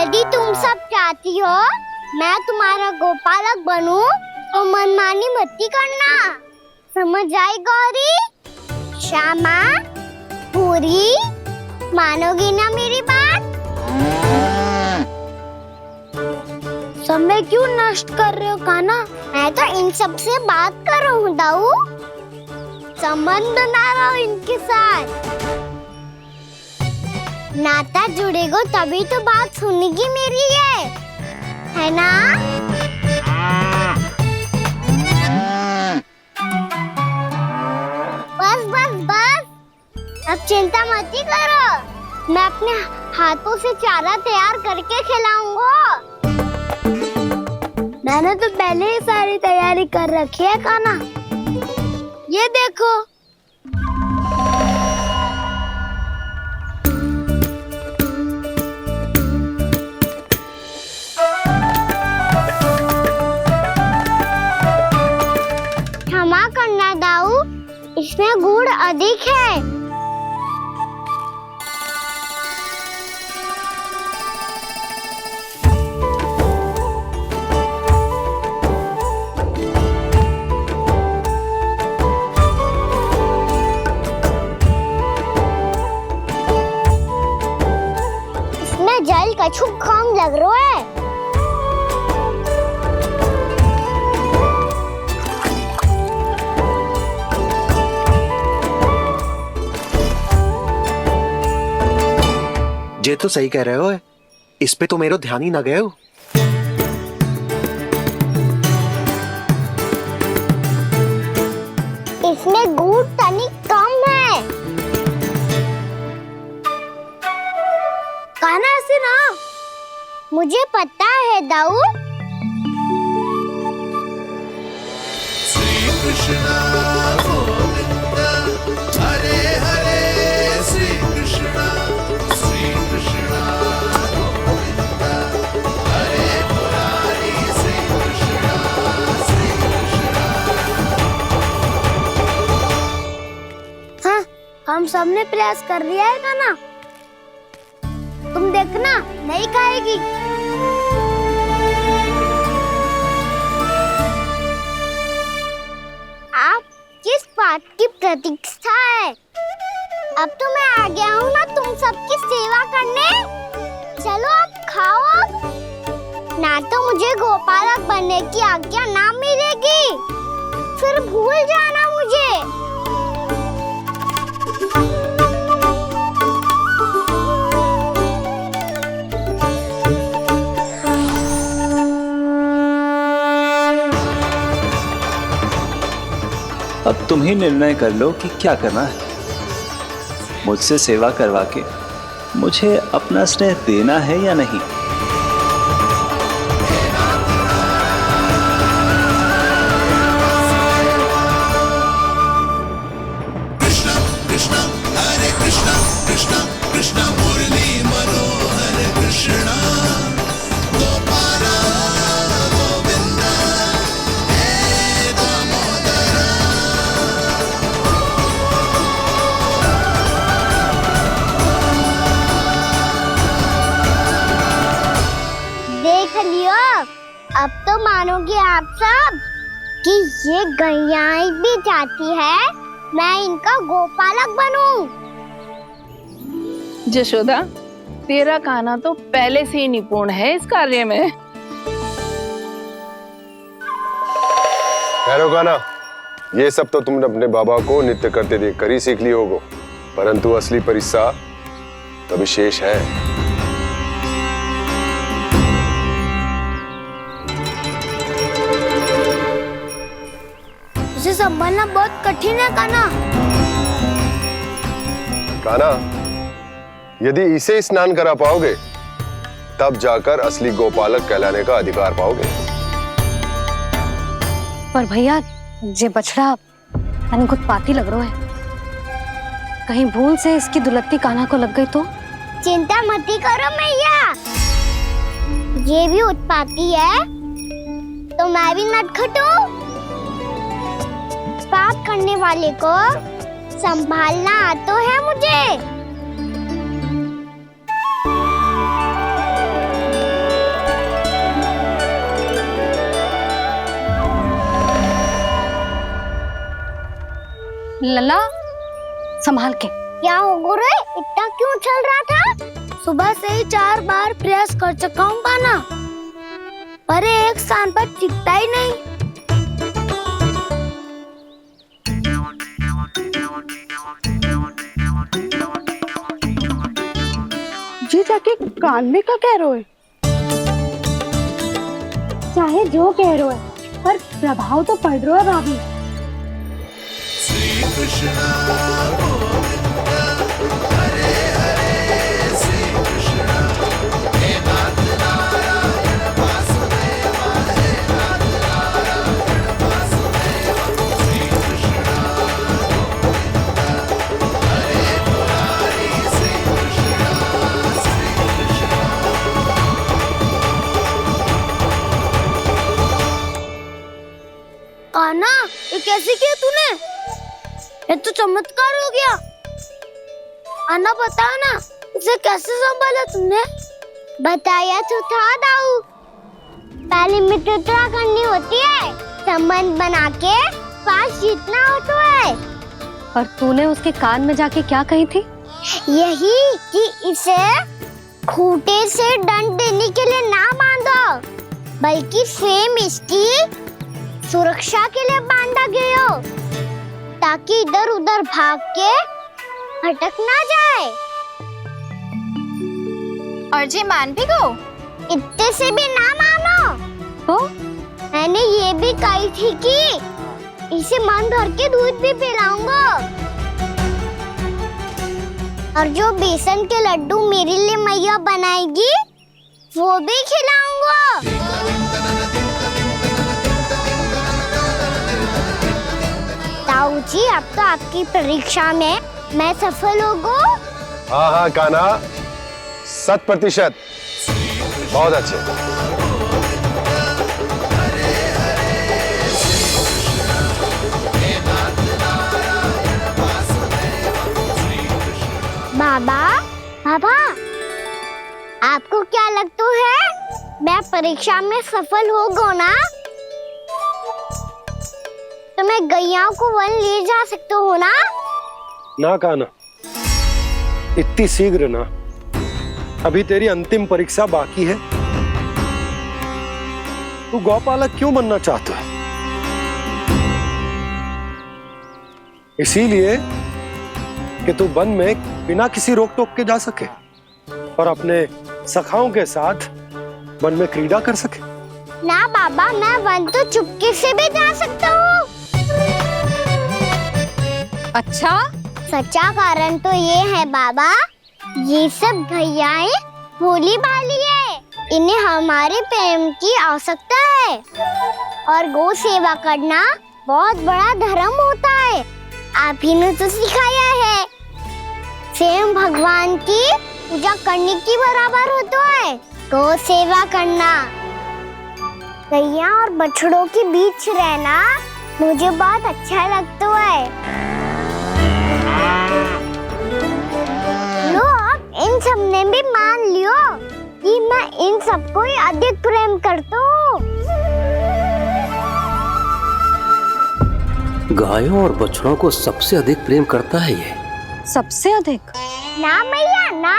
यदि तुम सब चाहती हो मैं तुम्हारा गोपालक बनूं तो मनमानी मत करना, समझ आई गौरी? श्यामा, पूरी, मानोगी ना मेरी बात? समय क्यों नष्ट कर रहे हो कान्हा? मैं तो इन सब से बात कर रहा हूँ दाऊ, संबंध बना रहा हूँ इनके साथ। नाता जुड़ेगा तभी तो बात सुनेगी मेरी है ना? बस बस बस, अब चिंता मत करो, मैं अपने हाथों से चारा तैयार करके खिलाऊंगा। मैंने तो पहले ही सारी तैयारी कर रखी है कान्हा, ये देखो। क्षमा करना दाऊ, इसमें गुड़ अधिक है। इसमें जल कछु कम लग रहा है। ये तो सही कह रहे हो, इस पे तो मेरा ध्यान ही ना गए हो। इसमें गुड़ तनिक कम है। कान्हा ऐसे ना, मुझे पता है दाऊ। श्री कृष्णा गोविंद हरे हरे, श्री कृष्णा गोविंद हरे मुरारी, श्री कृष्णा हाँ, हम सबने प्रयास कर लिया है कान्हा, तुम देखना नहीं खाएगी। आप किस बात की प्रतीक्षा है? अब तो मैं आ गया हूँ ना तुम सबकी सेवा करने। चलो अब खाओ अब। ना तो मुझे गोपालक बनने की आज्ञा ना मिलेगी, फिर भूल जाना मुझे। अब तुम ही निर्णय कर लो कि क्या करना है। मुझसे सेवा करवा के मुझे अपना स्नेह देना है या नहीं। कृष्णा कृष्णा हरे कृष्णा, कृष्णा कृष्णा मुरली मनोहर कृष्णा, गोपाला गोविंद हे दामोदर। देख लियो, अब तो मानोगे आप सब कि ये गैयाएं भी चाहती है मैं इनका गोपालक बनूं। जशोदा, तेरा कान्हा तो पहले से ही निपुण है इस कार्य में। ठहरो कान्हा, ये सब तो तुमने अपने बाबा को नृत्य करते देख कर ही सीख ली होगो, परंतु असली परिस्सा तो विशेष है। उसे संभालना बहुत कठिन है कान्हा। कान्हा, यदि इसे स्नान करा पाओगे तब जाकर असली गोपालक कहलाने का अधिकार पाओगे। पर भैया, ये बछड़ा उत्पाती लग रहा है, कहीं भूल से इसकी दुलत्ती कान्हा को लग गई तो? चिंता मत करो मैया, ये भी उत्पाती है तो मैं भी नटखट हूँ। पाप करने वाले को संभालना आता है मुझे। लला संभाल के। क्या हो गुरु, इतना क्यों चल रहा था? सुबह से ही 4 बार प्रयास कर चुका हूँ कान्हा, पर एक स्थान पर टिकता ही नहीं। जी जाके कान में का कह रहे हो? चाहे जो कह रहे हो पर प्रभाव तो पड़ रहा है भाभी। श्री कृष्णा गोविंद हरे हरे श्री कृष्णा हे नाथ नारायण वासुदेवा हे नाथ नारायण वासुदेवा श्री कृष्णा गोविंद हरे मुरारी श्री कृष्णा श्री कृष्णा। कान्हा, ये कैसे किया तूने? ये तो चमत्कार हो गया। कान्हा बताओ ना, इसे कैसे संभाला तुमने? बताया तो था दाऊ, पहले मित्रता करनी होती है, संबंध बना के पास जीतना होता है। पर तूने उसके कान में जाके क्या कही थी? यही कि इसे खूंटे से दंड देने के लिए ना बांधो, बल्कि स्वयं इसकी सुरक्षा के लिए बांधा गया हो, ताकि इधर उधर भाग के भटक ना जाए। और जी मान भी गो? इतने से भी ना मानो। तो मैंने ये भी कही थी कि इसे मन भर के दूध भी पिलाऊंगा, और जो बेसन के लड्डू मेरे लिए मैया बनाएगी वो भी खिलाऊंगा। ताऊ जी, अब तो आपकी परीक्षा में मैं सफल होगा। हाँ हाँ कान्हा, 100%। बहुत अच्छे। बाबा, बाबा, आपको क्या लगता है मैं परीक्षा में सफल होगा ना? तो मैं गैया को वन ले जा सकता हूँ ना? ना कान्हा, इतनी शीघ्र ना, अभी तेरी अंतिम परीक्षा बाकी है। तू गौपालक क्यों बनना चाहता है? इसीलिए कि तू वन में बिना किसी रोक टोक के जा सके और अपने सखाओं के साथ वन में क्रीड़ा कर सके। ना बाबा, मैं वन तो चुपके से भी जा सकता हूँ। अच्छा, सच्चा कारण तो ये है बाबा, ये सब भैयाएं भोली भाली है, इन्हें हमारे प्रेम की आवश्यकता है, और गौ सेवा करना बहुत बड़ा धर्म होता है। आप ही ने तो सिखाया है, स्वयं भगवान की पूजा करने की बराबर होता है गौ सेवा करना। गैया और बछड़ों के बीच रहना मुझे बहुत अच्छा लगता है। लो, इन सब ने भी मान लियो कि मैं इन सबको ही अधिक प्रेम करता हूँ। गायों और बछड़ों को सबसे अधिक प्रेम करता है ये। सबसे अधिक? ना मैया ना,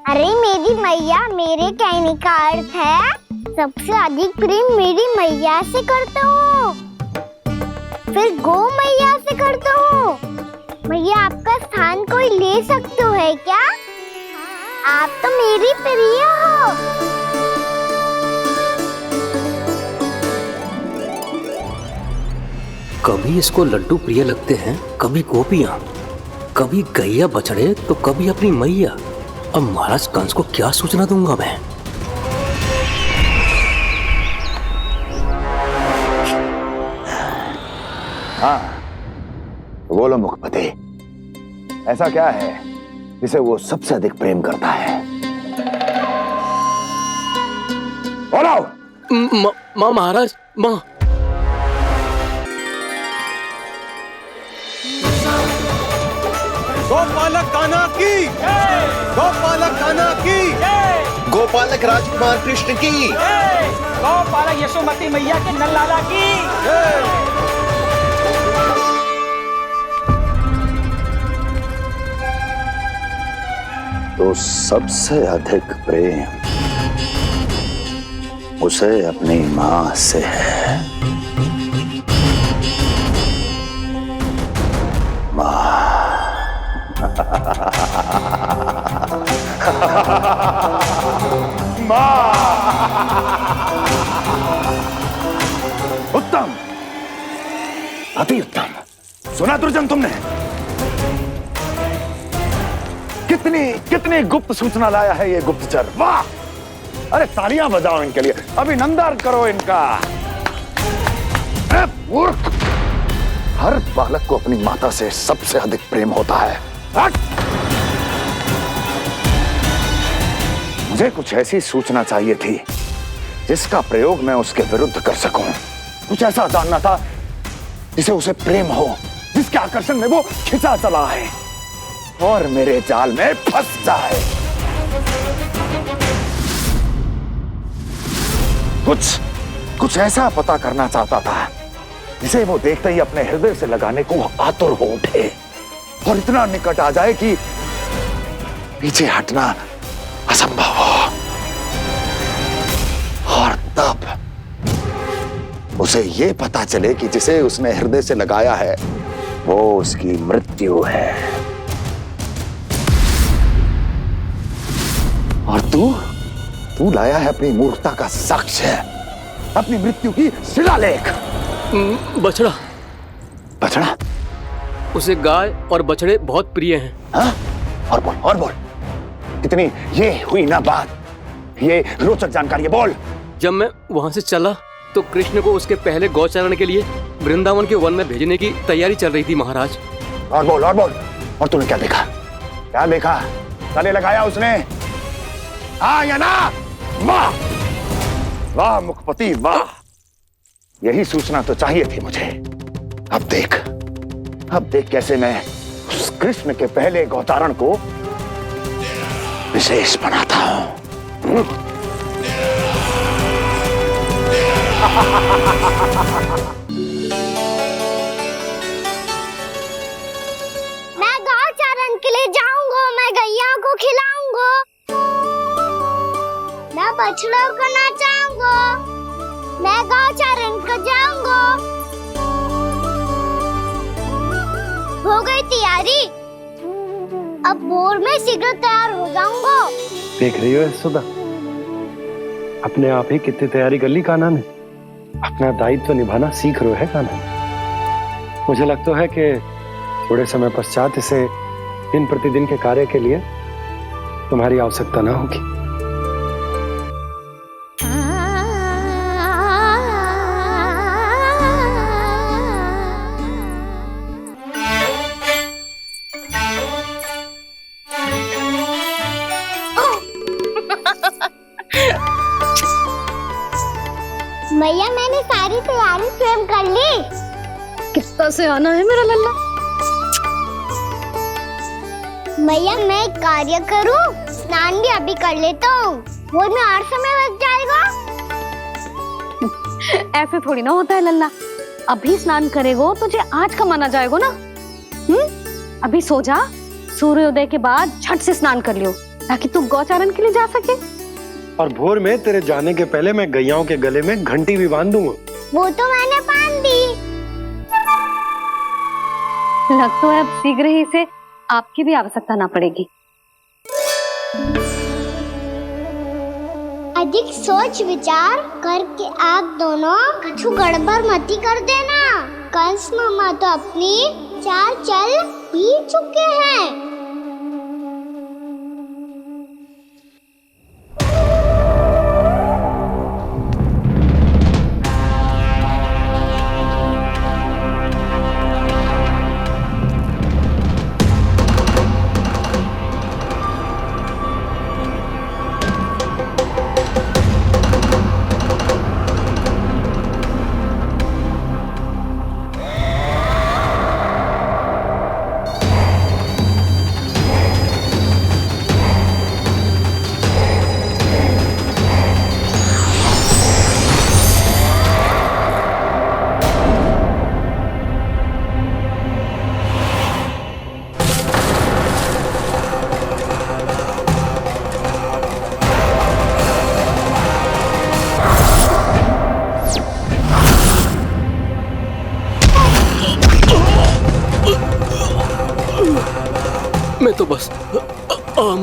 अरे मेरी मैया, मेरे कहने का अर्थ है सबसे अधिक प्रेम मेरी मैया से करता हूँ, फिर गौ मैया से करता हूँ। मैया, आपका स्थान कोई ले सकते है क्या? आप तो मेरी प्रिय हो। कभी इसको लड्डू प्रिय लगते हैं, कभी गोपियां, कभी गैया बछड़े, तो कभी अपनी मैया। अब महाराज कंस को क्या सूचना दूंगा मैं? हाँ, बोलो मुखपति, ऐसा क्या है जिसे वो सबसे अधिक प्रेम करता है? बोलो। माँ महाराज, माँ। गोपालक कान्हा की, गोपालक कान्हा की, गोपालक राजकुमार कृष्ण की, गोपालक यशोमती मैया के नल लाला की। तो सबसे अधिक प्रेम उसे अपनी मां से है। उत्तम, अति उत्तम। सुना दुर्जन तुमने? कितनी कितनी गुप्त सूचना लाया है ये गुप्तचर। वाह! अरे तालियां बजाओ इनके लिए, अभिनंदन करो इनका। मूर्ख! हर बालक को अपनी माता से सबसे अधिक प्रेम होता है। हट! मुझे कुछ ऐसी सूचना चाहिए थी जिसका प्रयोग मैं उसके विरुद्ध कर सकूं। कुछ ऐसा जानना था जिसे उसे प्रेम हो, जिसके आकर्षण में वो खिंचा चला है और मेरे जाल में फंस जाए। कुछ ऐसा पता करना चाहता था जिसे वो देखते ही अपने हृदय से लगाने को आतुर हो उठे और इतना निकट आ जाए कि पीछे हटना असंभव हो। और तब उसे ये पता चले कि जिसे उसने हृदय से लगाया है वो उसकी मृत्यु है। और तू लाया है अपनी मूर्खता का साक्ष्य, अपनी मृत्यु की शिलालेख। बछड़ा। बछड़ा? उसे गाय और बछड़े बहुत प्रिय हैं। हाँ? और बोल। कितनी ये हुई ना बात, ये रोचक जानकारी है, बोल। जब मैं वहां से चला तो कृष्ण को उसके पहले गौचारण के लिए वृंदावन के वन में भेजने की तैयारी चल रही थी महाराज। और बोल। और तूने क्या देखा? गले लगाया उसने? हाँ या ना? वाह मुखपति वाह! यही सूचना तो चाहिए थी मुझे। अब देख कैसे मैं उस कृष्ण के पहले गौतारण को विशेष बनाता हूं। मैं गौचारण के लिए जाऊंगा, मैं गैया को खिलाऊंगा, मैं बछड़ों को नचाऊंगा, मैं गौचारण को जाऊंगा। हो गई तैयारी, अब भोर में शीघ्र तैयार हो जाऊंगा। देख रही हो यशोदा, अपने आप ही कितनी तैयारी कर ली कान्हा ने। अपना दायित्व निभाना सीख रहे है कान्हा। मुझे लगता है कि थोड़े समय पश्चात इसे दिन प्रतिदिन के कार्य के लिए तुम्हारी आवश्यकता ना होगी। भैया मैंने सारी तैयारी स्वयं कर ली। कितना से आना है मेरा लल्ला? भैया मैं एक कार्य करूं, स्नान भी अभी कर लेता हूँ, वो में और समय लग जाएगा। ऐसे थोड़ी ना होता है लल्ला, अभी स्नान करेगो तुझे आज का माना जाएगा ना। अभी सो जा, सूर्योदय के बाद झट से स्नान कर लियो ताकि तू गौचारण के लिए जा सके। और भोर में तेरे जाने के पहले मैं गैयाओं के गले में घंटी भी बांध दूंगा। वो तो मैंने बांध दी। लग तो है अब शीघ्र ही इसे आपकी भी आवश्यकता ना पड़ेगी। अधिक सोच विचार करके आप दोनों कछु गड़बड़ मती कर देना। कंस मामा तो अपनी चाल चल ही चुके हैं।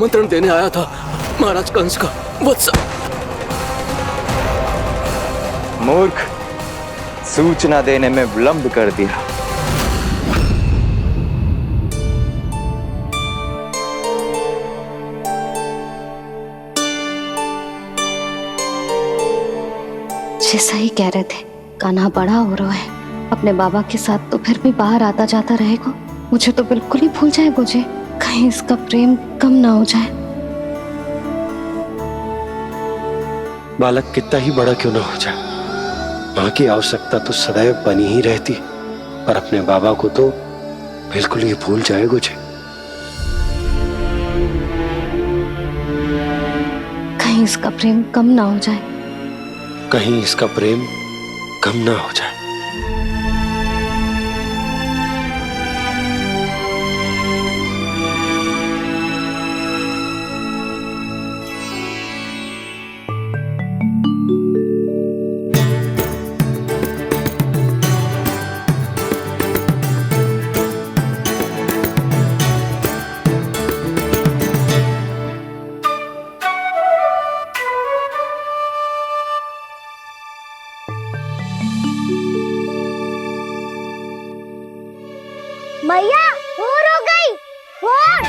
आमंत्रण देने आया था, महाराज कंस का वत्स। मूर्ख, सूचना देने में विलंब कर दिया। जी सही कह रहे थे, कान्हा बड़ा हो रहा है, अपने बाबा के साथ तो फिर भी बाहर आता जाता रहेगा। मुझे तो बिल्कुल ही भूल जाएगा जी, कहीं इसका प्रेम कम ना हो जाए। बालक कितना ही बड़ा क्यों ना हो जाए, माँ की आवश्यकता तो सदैव बनी ही रहती, पर अपने बाबा को तो बिल्कुल ही भूल जाएगा जी। कहीं इसका प्रेम कम ना हो जाए, कहीं इसका प्रेम कम ना हो जाए। मैया भोर हो गई, भोर।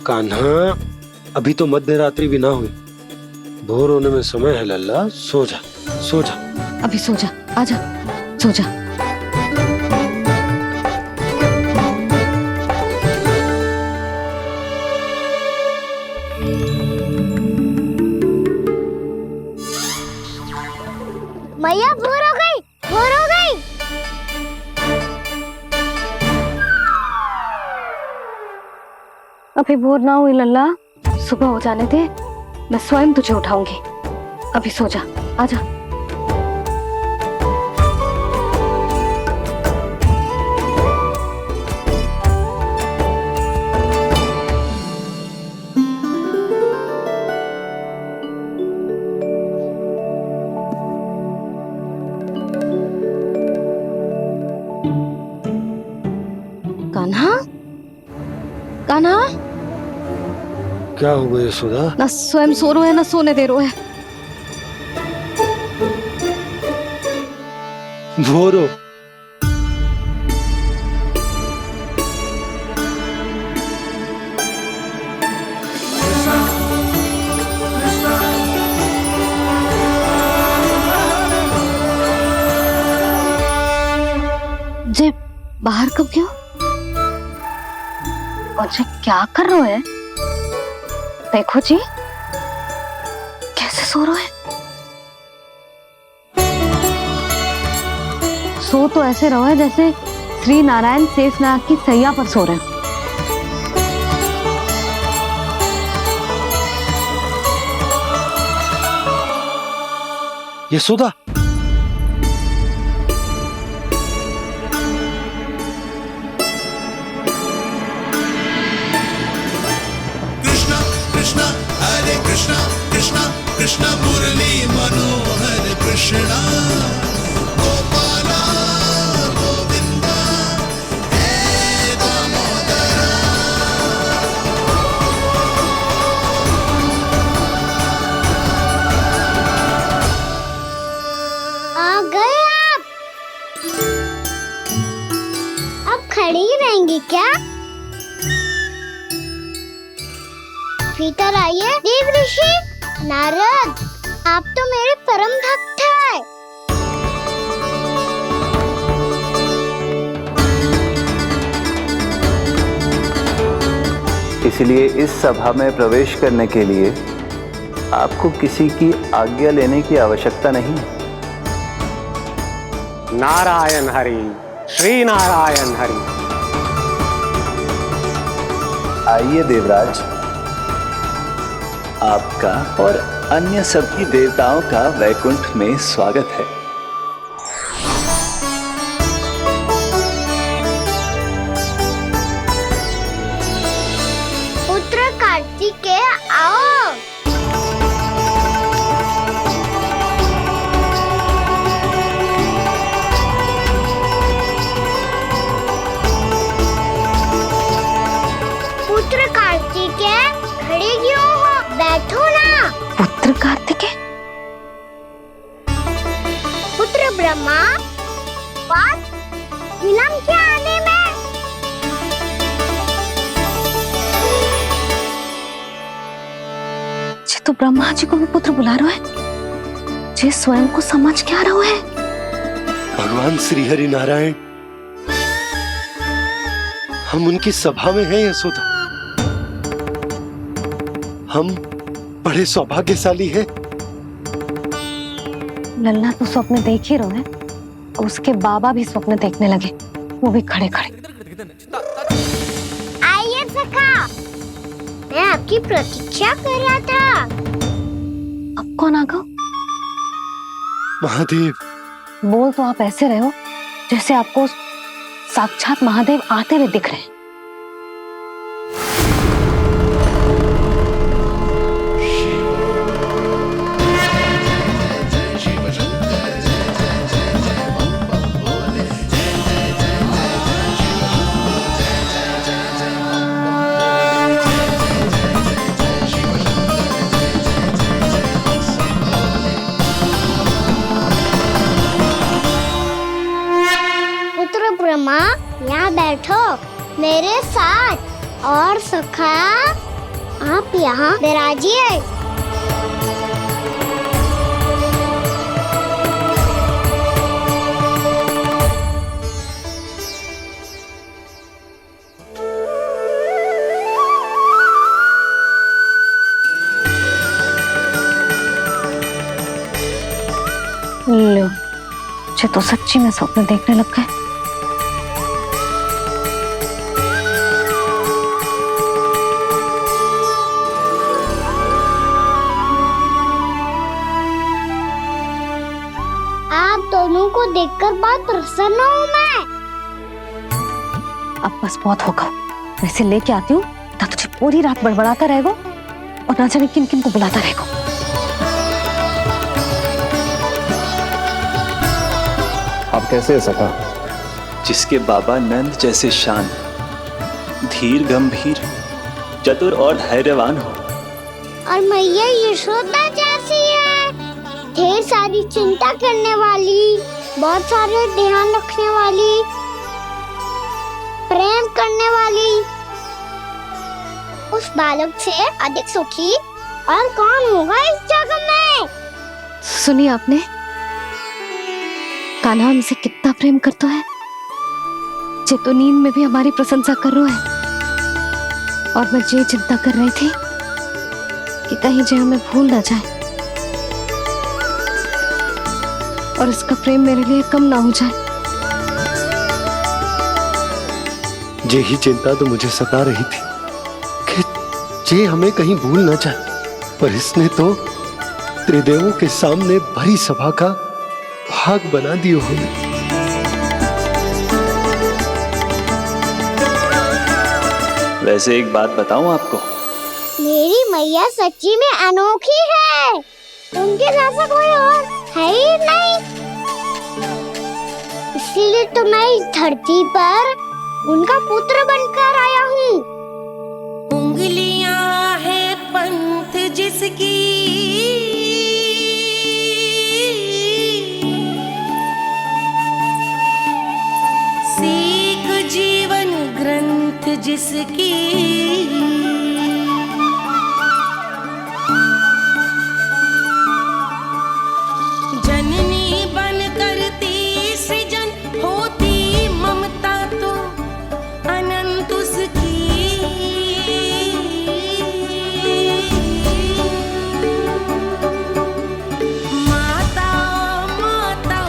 कान्हा, अभी तो मध्य रात्रि भी ना हुई, भोर होने में समय है लल्ला, सो जा सो जा। अभी सो जा, आजा सो जा। मैया भोर हो गई, भोर हो गई। अभी भोर ना हुई लल्ला, सुबह हो जाने दे, मैं स्वयं तुझे उठाऊंगी। अभी सो जा, आजा। कान्हा, कान्हा, क्या हो गया सुधा? ना स्वयं सो रहे है ना सोने दे रहे है। भोरो, जे बाहर कब क्यों? और जे क्या कर रहे है? देखो जी, कैसे सो रहे हैं। सो तो ऐसे रहो है जैसे श्री नारायण शेषनाग की सैया पर सो रहे हैं। यशोदा, कृष्णा कृष्णा हरे कृष्णा कृष्णा कृष्णा मुरली मनोहर कृष्णा गोपाला गोविंदा हे दामोदरा। आ गए आप। अब खड़ी ही रहेंगी क्या? भीतर आइए। देव ऋषि नारद, आप तो मेरे परम भक्त हैं। इसलिए इस सभा में प्रवेश करने के लिए आपको किसी की आज्ञा लेने की आवश्यकता नहीं है। नारायण हरि, श्री नारायण हरि। आइए देवराज, आपका और अन्य सभी देवताओं का वैकुंठ में स्वागत है। पुत्र कार्तिकेय आओ। जे तो ब्रह्मा जी को भी पुत्र बुला रहा है, जे स्वयं को समझ क्या रहा है। भगवान श्री हरि नारायण, हम उनकी सभा में हैं यशोदा। हम बड़े सौभाग्यशाली हैं। लल्ला तो स्वप्न देख ही रहे हैं, उसके बाबा भी स्वप्न देखने लगे, वो भी खड़े खड़े। आइए सखा, मैं आपकी प्रतीक्षा कर रहा था। अब कौन आ गया? महादेव। बोल तो आप ऐसे रहे हो जैसे आपको साक्षात महादेव आते हुए दिख रहे हैं। ब्रह्मा, यहाँ बैठो मेरे साथ, और सखा आप यहाँ विराजिए। लो, मुझे तो सच्ची में स्वप्न देखने लग गए। दोनों को देखकर बहुत प्रसन्न हूँ मैं। अब बस बहुत होगा, वैसे लेके आती हूँ ना, तुझे पूरी रात बड़बड़ाता रहेगा और ना जाने किन किन को बुलाता रहेगा। आप कैसे है सखा? जिसके बाबा नंद जैसे शांत, धीर गंभीर, चतुर और धैर्यवान हो, और मैया यशोदा जैसी है, ढेर सारी चिंता करने वाली, बहुत सारे ध्यान रखने वाली, प्रेम करने वाली। उस बालक से अधिक सुखी और कौन होगा इस जगत में? सुनिए आपने, कान्हा हमसे कितना प्रेम करता है, जे तो नींद में भी हमारी प्रशंसा कर रहा है। और मैं ये चिंता कर रही थी कि कहीं जे हमें भूल ना जाए और इसका प्रेम मेरे लिए कम ना हो जाए। यही चिंता तो मुझे सता रही थी कि जे हमें कहीं भूल ना जाए, पर इसने तो त्रिदेवों के सामने भरी सभा का भाग बना दियो हमें। वैसे एक बात बताऊं आपको, मेरी मैया सच्ची में अनोखी है, उनके जैसा कोई और है ही नहीं। इसीलिए तो मैं इस धरती पर उनका पुत्र बनकर आया हूँ। उंगलियां है पंथ जिसकी, सीख जीवन ग्रंथ जिसकी, जननी बन करती सृजन, होती ममता तो अनंत उसकी। माता माता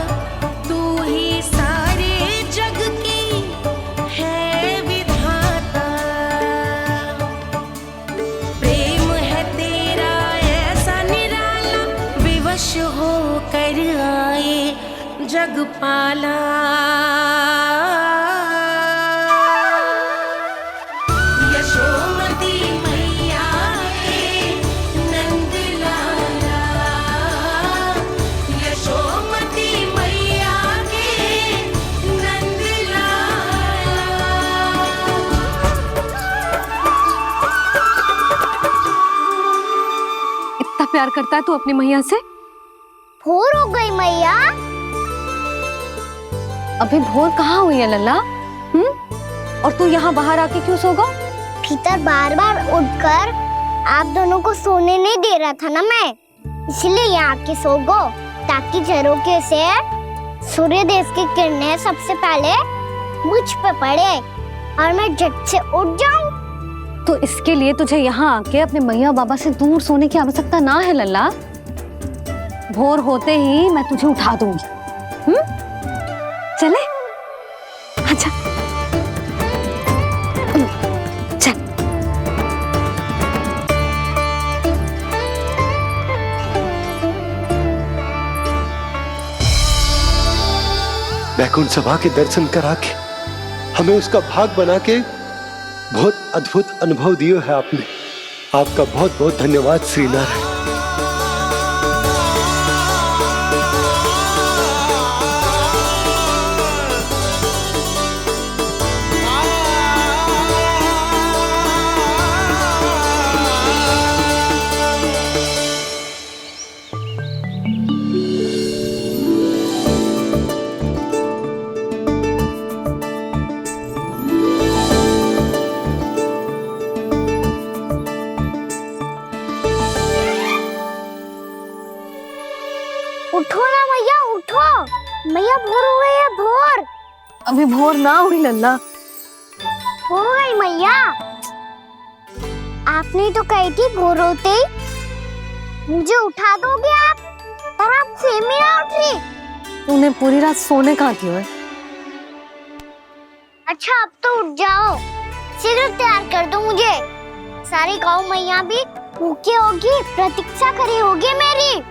तू ही सारे जग की है विधाता, प्रेम है तेरा ऐसा निराला, विवश हो कर आए जग पाला। यशोमती मैया के नंद लाला, यशोमती मैया के नंद लाला। इतना प्यार करता है तू अपनी मैया से? भोर हो गई मैया। अभी भोर कहाँ हुई है लल्ला? और तू यहाँ बाहर आके क्यों सो गया? भीतर बार बार उठकर आप दोनों को सोने नहीं दे रहा था ना मैं, इसलिए यहाँ आके सो गो, ताकि झरोखे से सूर्यदेव की किरणें सबसे पहले मुझ पे पड़े और मैं झट से उठ जाऊं। तो इसके लिए तुझे यहाँ आके अपने मैया बाबा से दूर सोने की आवश्यकता ना है लल्ला। भोर होते ही मैं तुझे उठा दूंगी। चले? अच्छा चल। वैकुंठ सभा के दर्शन करा के हमें उसका भाग बना के बहुत अद्भुत अनुभव दियो है आपने। आपका बहुत बहुत धन्यवाद श्रीनारायण। उठो ना मैया, उठो। मैया भोर हो गई है, भोर। अभी भोर ना हुई लल्ला। हो गई मैया। आपने तो कही थी भोर होते ही मुझे उठा दोगे आप, पर आप सेम ही ना उठ रही। तूने पूरी रात सोने कहाँ की है? अच्छा अब तो उठ जाओ, शीघ्र तैयार कर दो मुझे। सारी गाँव मैया भी भूखी होगी, प्रतीक्षा करी होगी मेरी।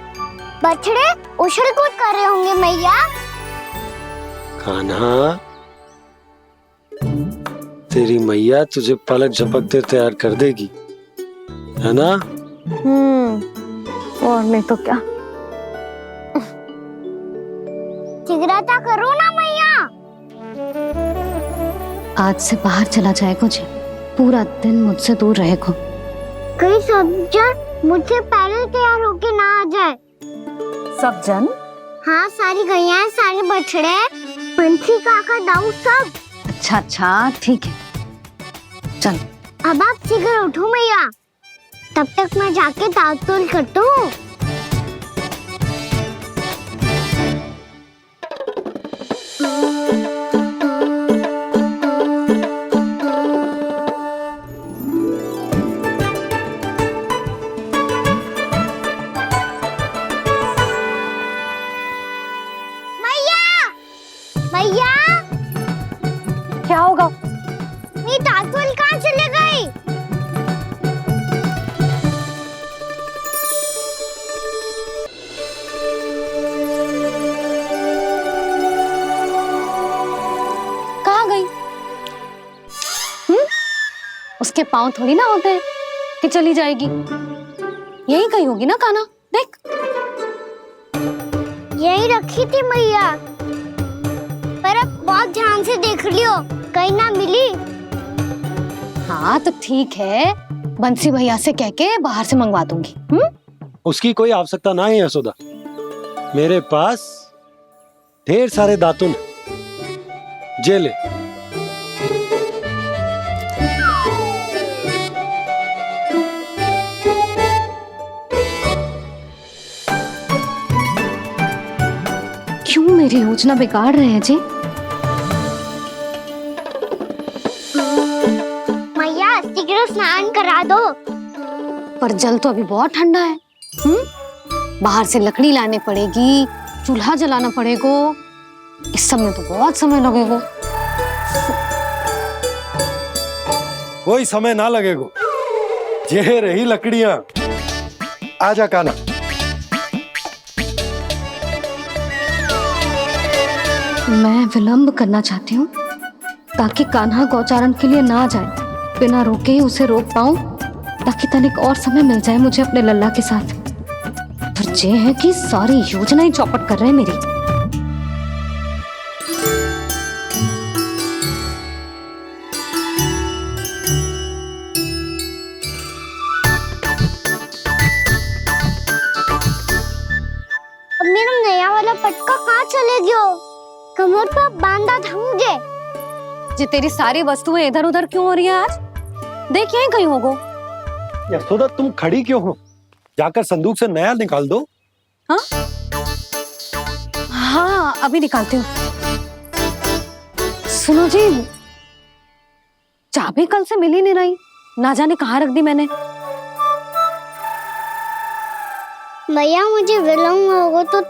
बछड़े उछल कूद कर रहे होंगे मैया। कान्हा, तेरी मैया तुझे पलक झपकते तैयार कर देगी, है ना? और नहीं तो क्या। शीघ्रता करो ना मैया। आज से बाहर चला जाएगा जी, पूरा दिन मुझसे दूर रहेगा। कहीं सब जन मुझसे पहले तैयार होके ना आ जाए। सब जन? हाँ, सारी गैया, सारे बछड़े, पंछी, काका, दाऊ सब। अच्छा अच्छा ठीक है, चल। अब आप शीघ्र उठो मैया, तब तक मैं जाके ताल-तोल करता हूँ। मैया, क्या होगा? मेरी ताल-तोल कहाँ चले गई? कहाँ गई? उसके पाँव थोड़ी ना होते हैं कि चली जाएगी। यही कहीं होगी ना कान्हा, देख। यही रखी थी मैया, पर अब बहुत ध्यान से देख लियो, कहीं ना मिली। हाँ तो ठीक है, बंसी भैया से कह के बाहर से मंगवा दूंगी। उसकी कोई आवश्यकता ना है यशोदा, मेरे पास ढेर सारे दातुन, जे ले। क्यों मेरी योजना बिगाड़ रहे हैं जी? मैया शीघ्र स्नान करा दो। पर जल तो अभी बहुत ठंडा है। बाहर से लकड़ी लाने पड़ेगी, चूल्हा जलाना पड़ेगा। इस सब में तो बहुत समय लगेगा। कोई समय ना लगेगा, ये रही लकड़ियां। आजा कान्हा। मैं विलंब करना चाहती हूँ ताकि कान्हा गौचारण के लिए ना जाए। बिना रोके ही उसे रोक पाऊं, ताकि तनिक और समय मिल जाए मुझे अपने लल्ला के साथ। पर ये है कि सारी योजना ही चौपट कर रहे हैं मेरी। अब मेरा नया वाला पटका कहाँ चले गयो? कमर पर बांधा था मुझे। जी तेरी सारी वस्तुएं इधर उधर क्यों हो रही है आज? देख यहीं कहीं होगो। यशोदा तुम खड़ी क्यों हो? जाकर संदूक से नया निकाल दो। हाँ हाँ अभी निकालती हूँ। सुनो जी, चाबी कल से मिल ही नहीं रही, ना जाने कहाँ रख दी मैंने। भैया मुझे विलम्ब होगा तो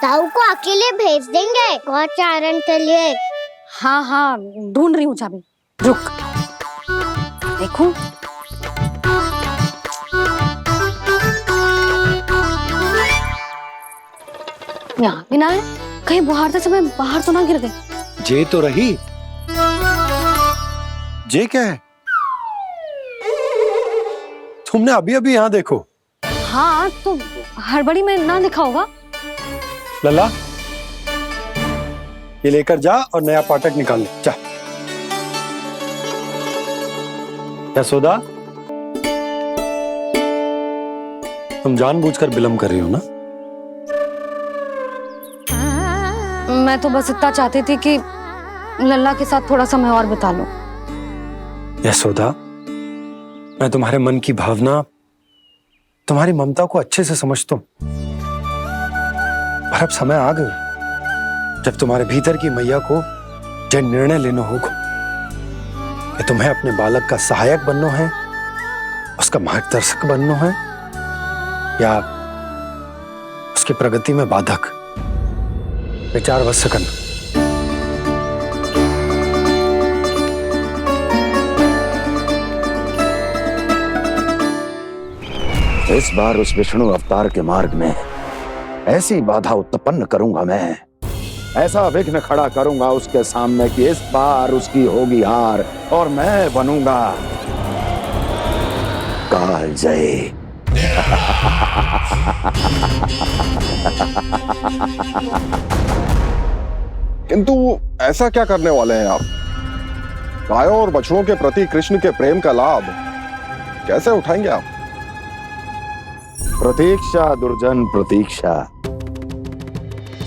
ताऊ को अकेले भेज देंगे गौचारण के लिए। हाँ हाँ ढूंढ रही हूँ चाबी, रुक। देखो यहाँ भी ना है, कहीं बुहारते समय बाहर तो ना गिर गई। जे तो रही। जे क्या है? तुमने अभी अभी यहाँ देखो। हाँ तो हड़बड़ी में ना दिखा होगा। लल्ला ये लेकर जा और नया पाठक निकाल ले जा। यशोदा तुम जानबूझकर विलम्ब कर रही हो ना? मैं तो बस इतना चाहती थी कि लल्ला के साथ थोड़ा समय और बिता लूं। यशोदा मैं तुम्हारे मन की भावना, तुम्हारी ममता को अच्छे से समझता हूं, पर अब समय आ गया जब तुम्हारे भीतर की मैया को यह निर्णय लेना होगा कि तुम्हें अपने बालक का सहायक बनना है, उसका मार्गदर्शक बनना है, या उसकी प्रगति में बाधक। विचार अवश्य करना। इस बार उस विष्णु अवतार के मार्ग में ऐसी बाधा उत्पन्न करूंगा मैं, ऐसा विघ्न खड़ा करूंगा उसके सामने कि इस बार उसकी होगी हार और मैं बनूंगा कालजयी। किंतु ऐसा क्या करने वाले हैं आप? गायों और बछड़ों के प्रति कृष्ण के प्रेम का लाभ कैसे उठाएंगे आप? प्रतीक्षा दुर्जन प्रतीक्षा,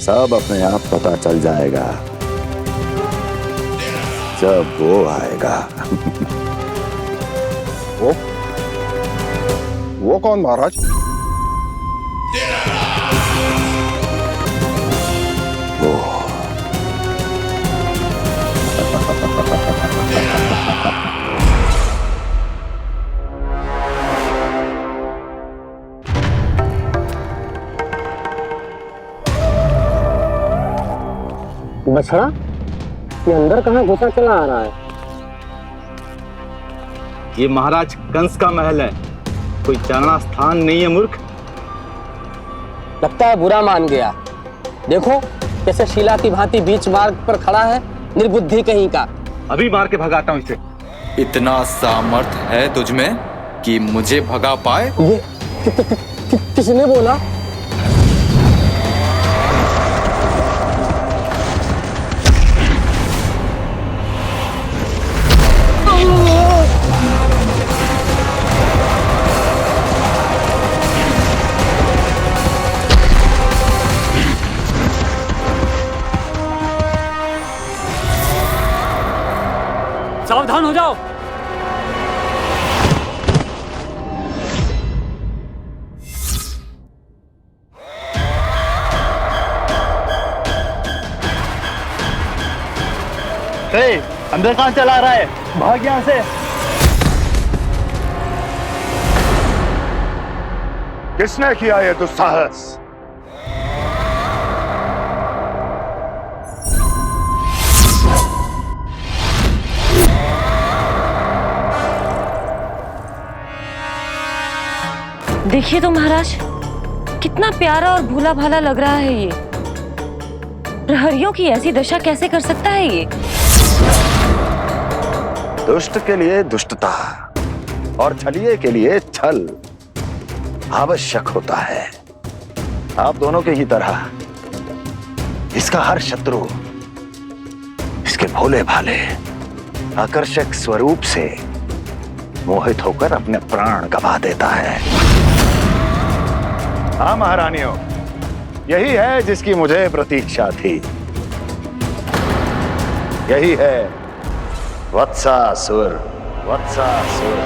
सब अपने आप पता चल जाएगा जब वो आएगा। वो कौन महाराज? वो बछड़ा ये अंदर कहाँ घुसा चला आ रहा है? ये महाराज कंस का महल है, कोई जाना स्थान नहीं है मूर्ख। लगता है बुरा मान गया। देखो कैसे शिला की भांति बीच मार्ग पर खड़ा है, निर्बुद्धि कहीं का। अभी मार के भगाता हूँ इसे। इतना सामर्थ है तुझमें कि मुझे भगा पाए? ये किसने बोला? सावधान हो जाओ। अंदर कहाँ चला रहा है? भाग यहाँ से। किसने किया ये दुस्साहस? देखिए तो महाराज, कितना प्यारा और भोला भाला लग रहा है ये। प्रहरियों की ऐसी दशा कैसे कर सकता है ये? दुष्ट के लिए दुष्टता और छलिए के लिए छल आवश्यक होता है। आप दोनों के ही तरह इसका हर शत्रु इसके भोले भाले आकर्षक स्वरूप से मोहित होकर अपने प्राण गंवा देता है। हाँ महारानियों, यही है जिसकी मुझे प्रतीक्षा थी। यही है वत्सासुर। वत्सासुर